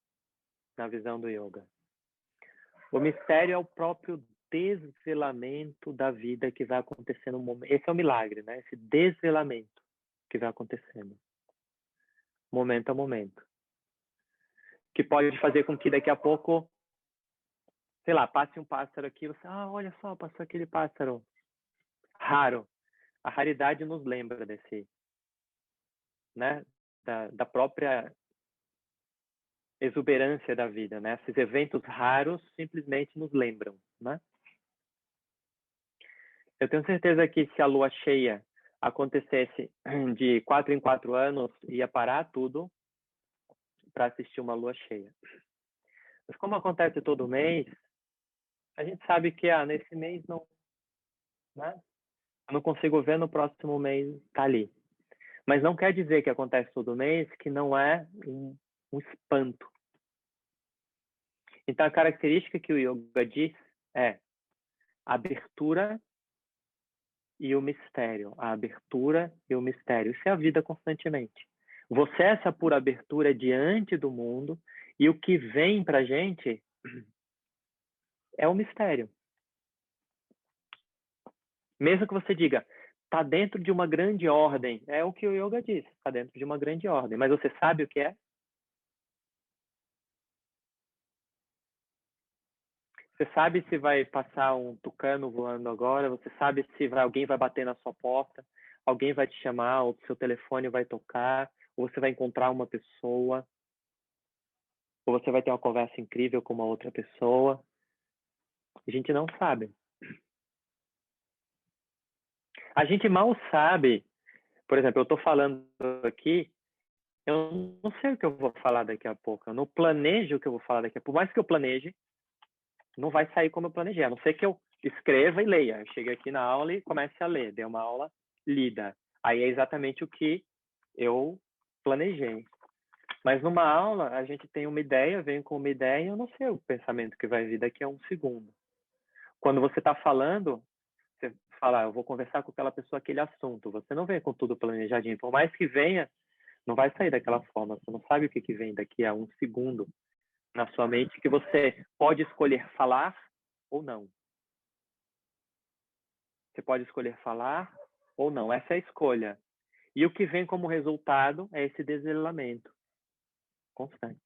na visão do yoga? O mistério é o próprio desvelamento da vida que vai acontecer no momento. Esse é o milagre, né? Esse desvelamento que vai acontecendo, momento a momento. Que pode fazer com que daqui a pouco, sei lá, passe um pássaro aqui, você, olha só, passou aquele pássaro raro. A raridade nos lembra desse, né? Da própria exuberância da vida, né? Esses eventos raros simplesmente nos lembram, né? Eu tenho certeza que se a lua cheia acontecesse de 4 em 4 anos, ia parar tudo para assistir uma lua cheia. Mas como acontece todo mês, a gente sabe que nesse mês não, né? Eu não consigo ver, no próximo mês tá ali. Mas não quer dizer que acontece todo mês que não é um espanto. Então a característica que o yoga diz é abertura e o mistério, a abertura e o mistério. Isso é a vida constantemente. Você é essa pura abertura diante do mundo e o que vem para a gente é o mistério. Mesmo que você diga, está dentro de uma grande ordem, é o que o yoga diz, está dentro de uma grande ordem, mas você sabe o que é? Você sabe se vai passar um tucano voando agora, você sabe se alguém vai bater na sua porta, alguém vai te chamar, ou seu telefone vai tocar, ou você vai encontrar uma pessoa, ou você vai ter uma conversa incrível com uma outra pessoa. A gente não sabe. A gente mal sabe. Por exemplo, eu estou falando aqui, eu não sei o que eu vou falar daqui a pouco. Eu não planejo o que eu vou falar daqui a pouco. Por mais que eu planeje, não vai sair como eu planejei. A não ser que eu escreva e leia. Eu chegue aqui na aula e comece a ler. Dei uma aula lida. Aí é exatamente o que eu planejei. Mas numa aula, a gente tem uma ideia, vem com uma ideia, eu não sei o pensamento que vai vir daqui a um segundo. Quando você está falando, você fala, eu vou conversar com aquela pessoa aquele assunto. Você não vem com tudo planejadinho. Por mais que venha, não vai sair daquela forma. Você não sabe o que vem daqui a um segundo na sua mente, que você pode escolher falar ou não. Você pode escolher falar ou não. Essa é a escolha. E o que vem como resultado é esse desvelamento constante.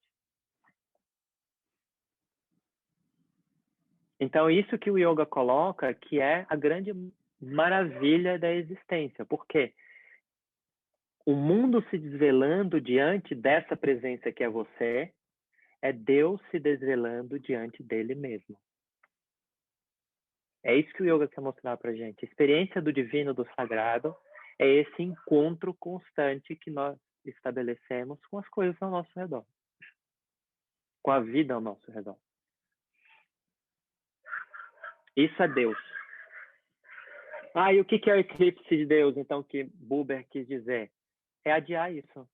Então, isso que o yoga coloca, que é a grande maravilha da existência. Por quê? O mundo se desvelando diante dessa presença que é você, é Deus se desvelando diante dele mesmo. É isso que o yoga quer mostrar pra gente. A experiência do divino, do sagrado, é esse encontro constante que nós estabelecemos com as coisas ao nosso redor. Com a vida ao nosso redor. Isso é Deus. E o que é o eclipse de Deus, então, que Buber quis dizer? É adiar isso.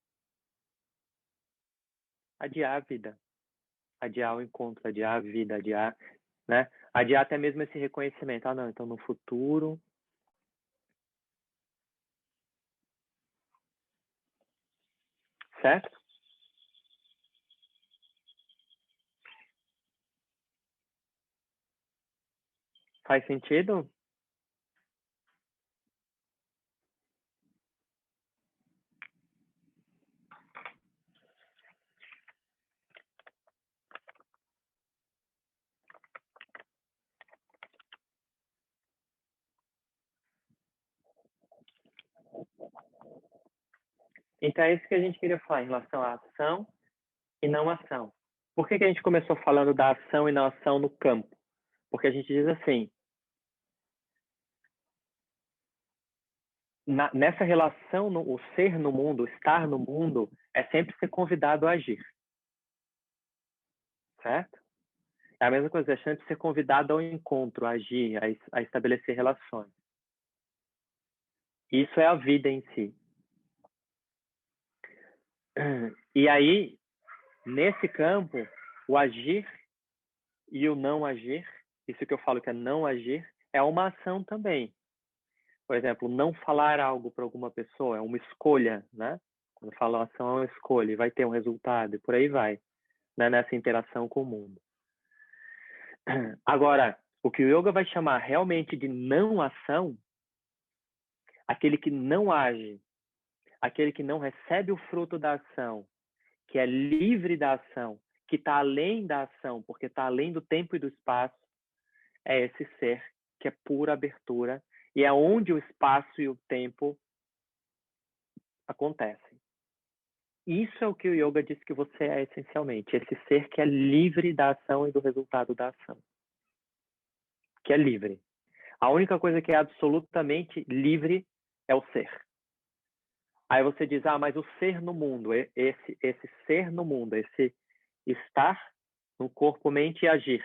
Adiar a vida. Adiar o encontro, adiar a vida, adiar, né? Adiar até mesmo esse reconhecimento. Não, então no futuro... Certo? Faz sentido? Então é isso que a gente queria falar em relação à ação e não ação. Por que a gente começou falando da ação e não ação no campo? Porque a gente diz assim, nessa relação, o ser no mundo, o estar no mundo, é sempre ser convidado a agir. Certo? É a mesma coisa, é sempre ser convidado ao encontro, a agir, a estabelecer relações. Isso é a vida em si. E aí, nesse campo, o agir e o não agir, isso que eu falo que é não agir, é uma ação também. Por exemplo, não falar algo para alguma pessoa é uma escolha, né? Quando eu falo ação, é uma escolha, e vai ter um resultado, e por aí vai, né? Nessa interação com o mundo. Agora, o que o yoga vai chamar realmente de não ação, aquele que não age, aquele que não recebe o fruto da ação, que é livre da ação, que está além da ação, porque está além do tempo e do espaço, é esse ser que é pura abertura e é onde o espaço e o tempo acontecem. Isso é o que o yoga diz que você é essencialmente, esse ser que é livre da ação e do resultado da ação. Que é livre. A única coisa que é absolutamente livre é o ser. Aí você diz, mas o ser no mundo, esse ser no mundo, esse estar no corpo, mente e agir,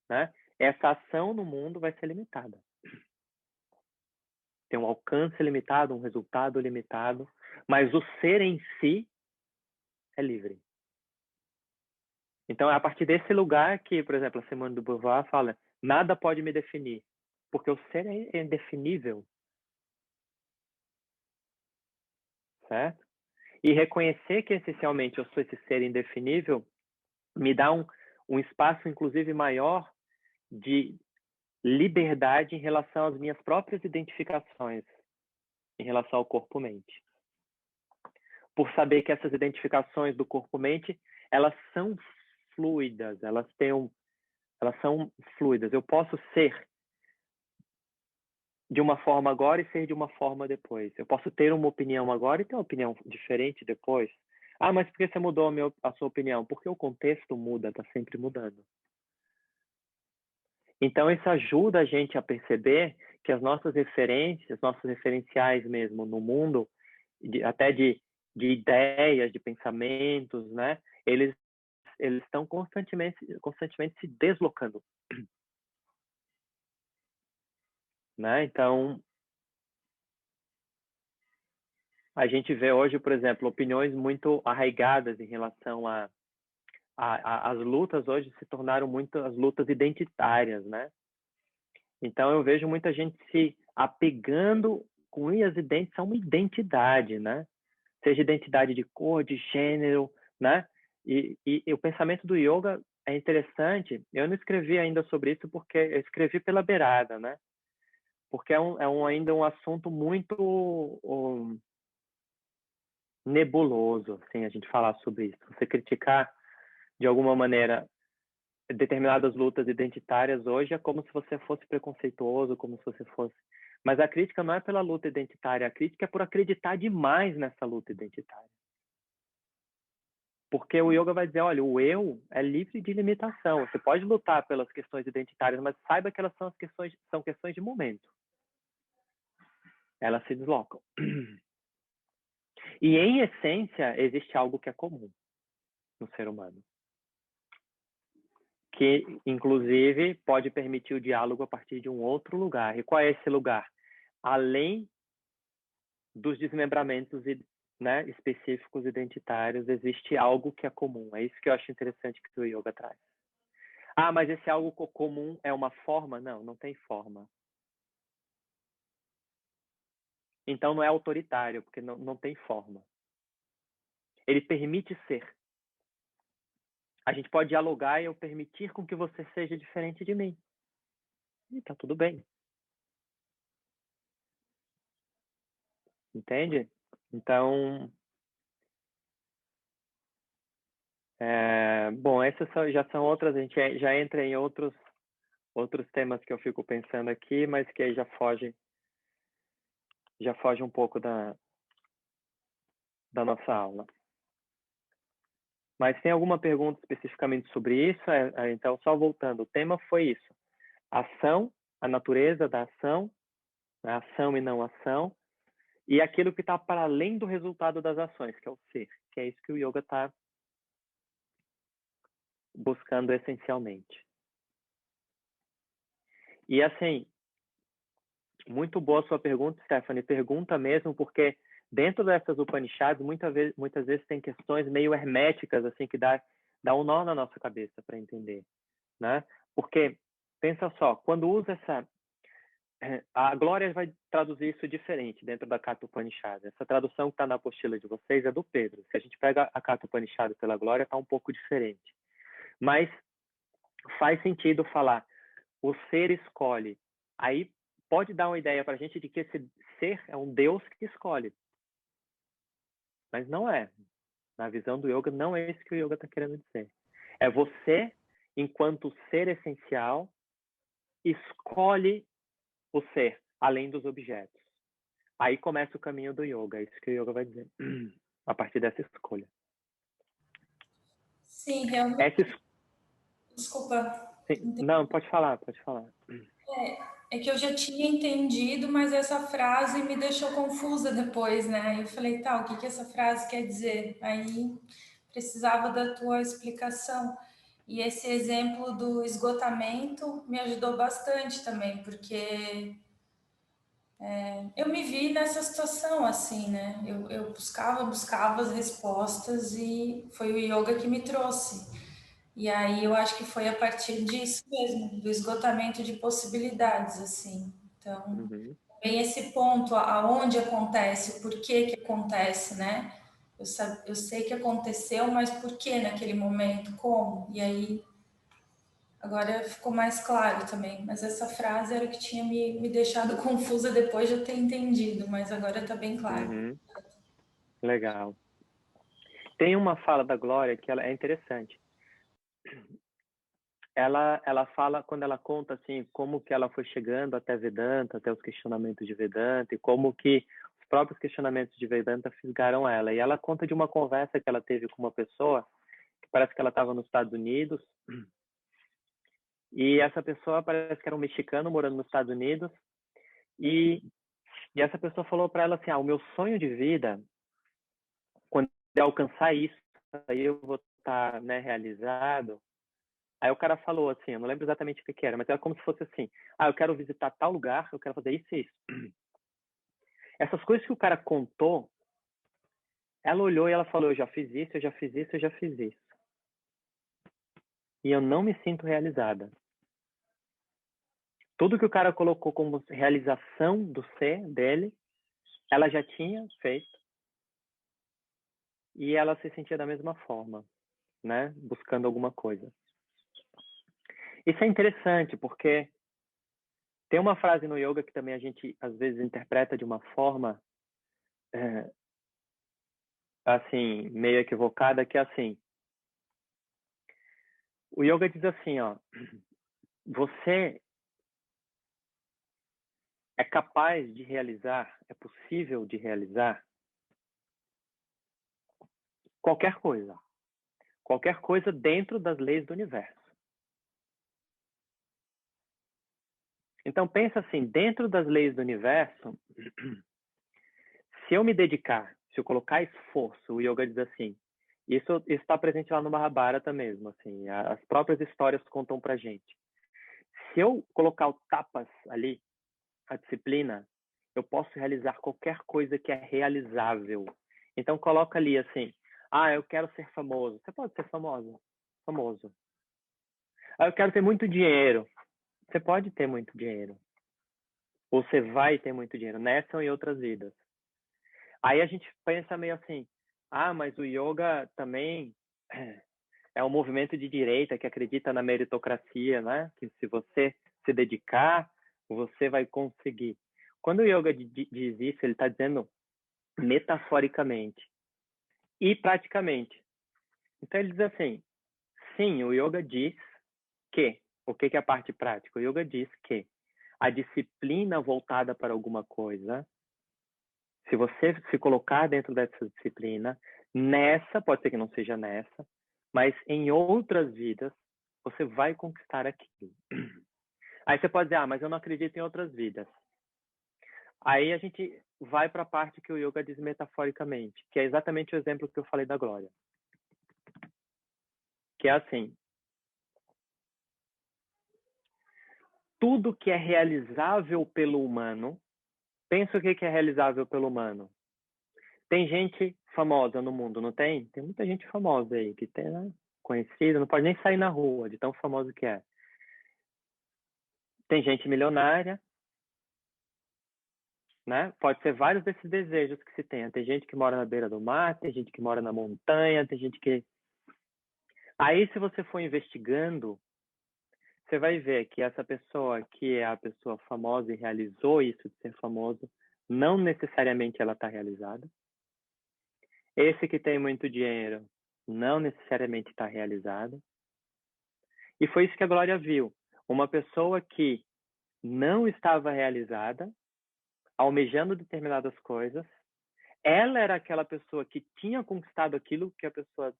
né? Essa ação no mundo vai ser limitada. Tem um alcance limitado, um resultado limitado, mas o ser em si é livre. Então, é a partir desse lugar que, por exemplo, a Simone de Beauvoir fala, nada pode me definir, porque o ser é indefinível. Certo? E reconhecer que, essencialmente, eu sou esse ser indefinível me dá um espaço, inclusive, maior de liberdade em relação às minhas próprias identificações, em relação ao corpo-mente. Por saber que essas identificações do corpo-mente, elas são fluidas, elas têm Elas são fluidas. Eu posso ser de uma forma agora e ser de uma forma depois. Eu posso ter uma opinião agora e ter uma opinião diferente depois. Ah, mas por que você mudou a sua opinião? Porque o contexto muda, está sempre mudando. Então, isso ajuda a gente a perceber que as nossas referências, nossos referenciais mesmo no mundo, até de ideias, de pensamentos, né? Eles estão constantemente se deslocando. Né? Então, a gente vê hoje, por exemplo, opiniões muito arraigadas em relação as lutas hoje se tornaram muito as lutas identitárias, né? Então, eu vejo muita gente se apegando com unhas e dentes a uma identidade, né? Seja identidade de cor, de gênero, né? E o pensamento do yoga é interessante. Eu não escrevi ainda sobre isso porque eu escrevi pela beirada, né? Porque ainda um assunto muito nebuloso, assim, a gente falar sobre isso. Você criticar, de alguma maneira, determinadas lutas identitárias hoje é como se você fosse preconceituoso, como se você fosse... Mas a crítica não é pela luta identitária, a crítica é por acreditar demais nessa luta identitária. Porque o yoga vai dizer, olha, o eu é livre de limitação. Você pode lutar pelas questões identitárias, mas saiba que elas são questões de momento. Elas se deslocam. E, em essência, existe algo que é comum no ser humano. Que, inclusive, pode permitir o diálogo a partir de um outro lugar. E qual é esse lugar? Além dos desmembramentos, né, específicos identitários, existe algo que é comum. É isso que eu acho interessante que o yoga traz. Ah, mas esse algo comum é uma forma? Não, não tem forma. Então não é autoritário, porque não tem forma. Ele permite ser. A gente pode dialogar e eu permitir com que você seja diferente de mim. E tá tudo bem. Entende? Então, bom, essas já são outras, a gente já entra em outros temas que eu fico pensando aqui, mas que aí já foge um pouco da nossa aula. Mas tem alguma pergunta especificamente sobre isso? Então, só voltando, o tema foi isso. Ação, a natureza da ação, a ação e não ação, e aquilo que está para além do resultado das ações, que é o ser, que é isso que o yoga está buscando essencialmente. E assim, muito boa a sua pergunta, Stephanie. Pergunta mesmo, porque dentro dessas Upanishads, muitas vezes tem questões meio herméticas, assim, que dá um nó na nossa cabeça para entender, né? Porque, pensa só, quando usa a Glória vai traduzir isso diferente dentro da Katha Upanishad. Essa tradução que está na apostila de vocês é do Pedro. Se a gente pega a Katha Upanishad pela Glória, está um pouco diferente. Mas faz sentido falar, o ser escolhe. Aí pode dar uma ideia para a gente de que esse ser é um Deus que escolhe. Mas não é. Na visão do yoga, não é isso que o yoga está querendo dizer. É você, enquanto ser essencial, escolhe o ser, além dos objetos. Aí começa o caminho do yoga, é isso que o yoga vai dizer, a partir dessa escolha. Sim, realmente. Desculpa. Sim. Não, pode falar. É que eu já tinha entendido, mas essa frase me deixou confusa depois, né? Eu falei, tá, o que essa frase quer dizer? Aí precisava da tua explicação. E esse exemplo do esgotamento me ajudou bastante também, porque eu me vi nessa situação assim, né? Eu buscava as respostas e foi o yoga que me trouxe. E aí eu acho que foi a partir disso mesmo, do esgotamento de possibilidades, assim. Então, bem esse ponto, aonde acontece, por que acontece, né? Eu sei que aconteceu, mas por que naquele momento, como? E aí, agora ficou mais claro também. Mas essa frase era o que tinha me deixado confusa depois de eu ter entendido, mas agora está bem claro. Legal. Tem uma fala da Glória que ela é interessante. ela fala, quando ela conta assim, como que ela foi chegando até Vedanta, até os questionamentos de Vedanta, e como que os próprios questionamentos de Vedanta fisgaram ela. E ela conta de uma conversa que ela teve com uma pessoa, que parece que ela estava nos Estados Unidos, e essa pessoa parece que era um mexicano morando nos Estados Unidos, e essa pessoa falou para ela assim, o meu sonho de vida, quando eu alcançar isso, aí eu vou estar, né, realizado. Aí o cara falou assim, eu não lembro exatamente o que era, mas era como se fosse assim, eu quero visitar tal lugar, eu quero fazer isso e isso. Essas coisas que o cara contou, ela olhou e ela falou, eu já fiz isso, eu já fiz isso, eu já fiz isso. E eu não me sinto realizada. Tudo que o cara colocou como realização do ser dele, ela já tinha feito. E ela se sentia da mesma forma, né? Buscando alguma coisa. Isso é interessante, porque tem uma frase no yoga que também a gente, às vezes, interpreta de uma forma, assim, meio equivocada, que é assim. O yoga diz assim, você é capaz de realizar, é possível de realizar qualquer coisa dentro das leis do universo. Então pensa assim, dentro das leis do universo, se eu me dedicar, se eu colocar esforço, o yoga diz assim, isso está presente lá no Mahabharata mesmo, assim, as próprias histórias contam pra gente. Se eu colocar o tapas ali, a disciplina, eu posso realizar qualquer coisa que é realizável. Então coloca ali assim, eu quero ser famoso. Você pode ser famoso. Eu quero ter muito dinheiro. Você pode ter muito dinheiro. Ou você vai ter muito dinheiro, nessa ou em outras vidas. Aí a gente pensa meio assim, mas o yoga também é um movimento de direita que acredita na meritocracia, né? Que se você se dedicar, você vai conseguir. Quando o yoga diz isso, ele está dizendo metaforicamente e praticamente. Então ele diz assim, sim, o yoga diz que, o que é a parte prática? O yoga diz que a disciplina voltada para alguma coisa, se você se colocar dentro dessa disciplina, nessa, pode ser que não seja nessa, mas em outras vidas, você vai conquistar aquilo. Aí você pode dizer, mas eu não acredito em outras vidas. Aí a gente vai para a parte que o yoga diz metaforicamente, que é exatamente o exemplo que eu falei da glória. Que é assim, tudo que é realizável pelo humano, pensa o que é realizável pelo humano. Tem gente famosa no mundo, não tem? Tem muita gente famosa aí, que tem, né? Conhecida, não pode nem sair na rua, de tão famoso que é. Tem gente milionária, né? Pode ser vários desses desejos que se tenha. Tem gente que mora na beira do mar, tem gente que mora na montanha, tem gente que... Aí, se você for investigando, você vai ver que essa pessoa que é a pessoa famosa e realizou isso de ser famoso, não necessariamente ela está realizada. Esse que tem muito dinheiro, não necessariamente está realizado. E foi isso que a Glória viu. Uma pessoa que não estava realizada, almejando determinadas coisas, ela era aquela pessoa que tinha conquistado aquilo que a pessoa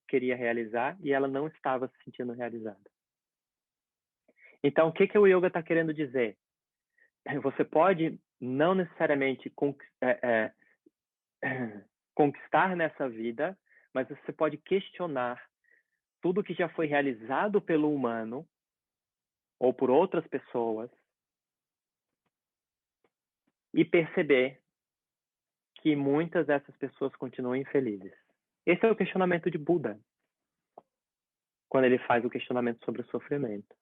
queria realizar e ela não estava se sentindo realizada. Então, o que o yoga está querendo dizer? Você pode não necessariamente conquistar nessa vida, mas você pode questionar tudo que já foi realizado pelo humano ou por outras pessoas e perceber que muitas dessas pessoas continuam infelizes. Esse é o questionamento de Buda, quando ele faz o questionamento sobre o sofrimento.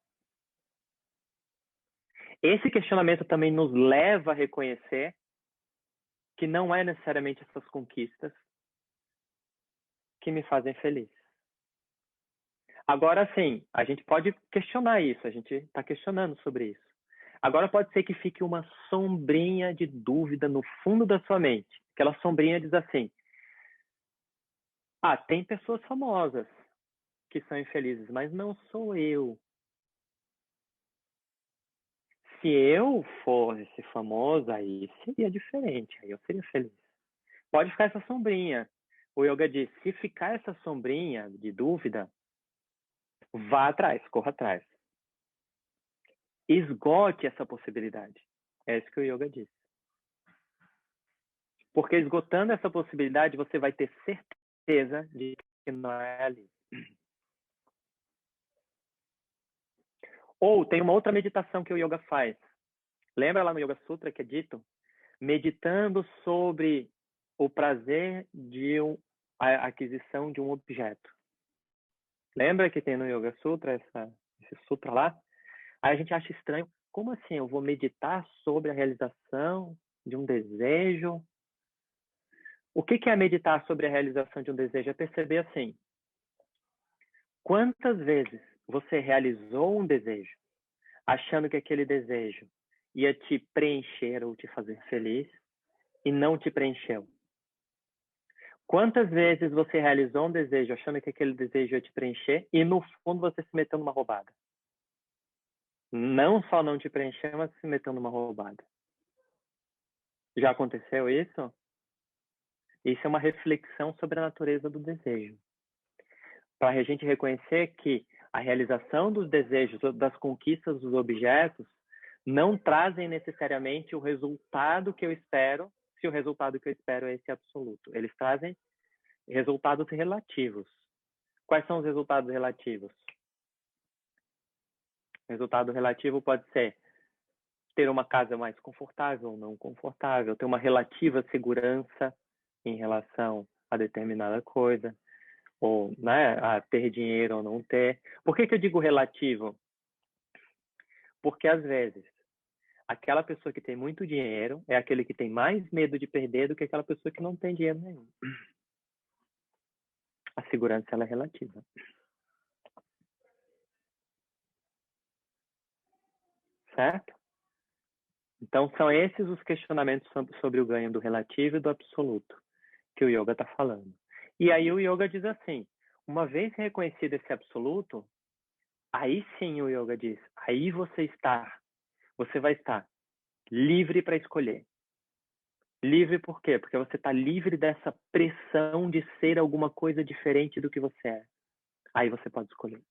Esse questionamento também nos leva a reconhecer que não é necessariamente essas conquistas que me fazem feliz. Agora, sim, a gente pode questionar isso, a gente está questionando sobre isso. Agora pode ser que fique uma sombrinha de dúvida no fundo da sua mente. Aquela sombrinha diz assim, tem pessoas famosas, que são infelizes, mas não sou eu. Se eu fosse famoso, aí seria diferente, aí eu seria feliz. Pode ficar essa sombrinha. O yoga diz, se ficar essa sombrinha de dúvida, vá atrás, corra atrás. Esgote essa possibilidade. É isso que o yoga diz. Porque esgotando essa possibilidade, você vai ter certeza de que não é ali. Ou tem uma outra meditação que o yoga faz. Lembra lá no Yoga Sutra que é dito? Meditando sobre o prazer de a aquisição de um objeto. Lembra que tem no Yoga Sutra esse sutra lá? Aí a gente acha estranho. Como assim? Eu vou meditar sobre a realização de um desejo? O que é meditar sobre a realização de um desejo? É perceber assim. Quantas vezes você realizou um desejo achando que aquele desejo ia te preencher ou te fazer feliz e não te preencheu? Quantas vezes você realizou um desejo achando que aquele desejo ia te preencher e no fundo você se meteu numa roubada? Não só não te preencheu, mas se meteu numa roubada. Já aconteceu isso? Isso é uma reflexão sobre a natureza do desejo. Para a gente reconhecer que a realização dos desejos, das conquistas dos objetos, não trazem necessariamente o resultado que eu espero, se o resultado que eu espero é esse absoluto. Eles trazem resultados relativos. Quais são os resultados relativos? O resultado relativo pode ser ter uma casa mais confortável ou não confortável, ter uma relativa segurança em relação a determinada coisa, ou a ter dinheiro ou não ter. Por que eu digo relativo? Porque, às vezes, aquela pessoa que tem muito dinheiro é aquele que tem mais medo de perder do que aquela pessoa que não tem dinheiro nenhum. A segurança, ela é relativa. Certo? Então, são esses os questionamentos sobre o ganho do relativo e do absoluto que o yoga está falando. E aí o yoga diz assim, uma vez reconhecido esse absoluto, aí sim o yoga diz, aí você vai estar livre para escolher. Livre por quê? Porque você está livre dessa pressão de ser alguma coisa diferente do que você é. Aí você pode escolher.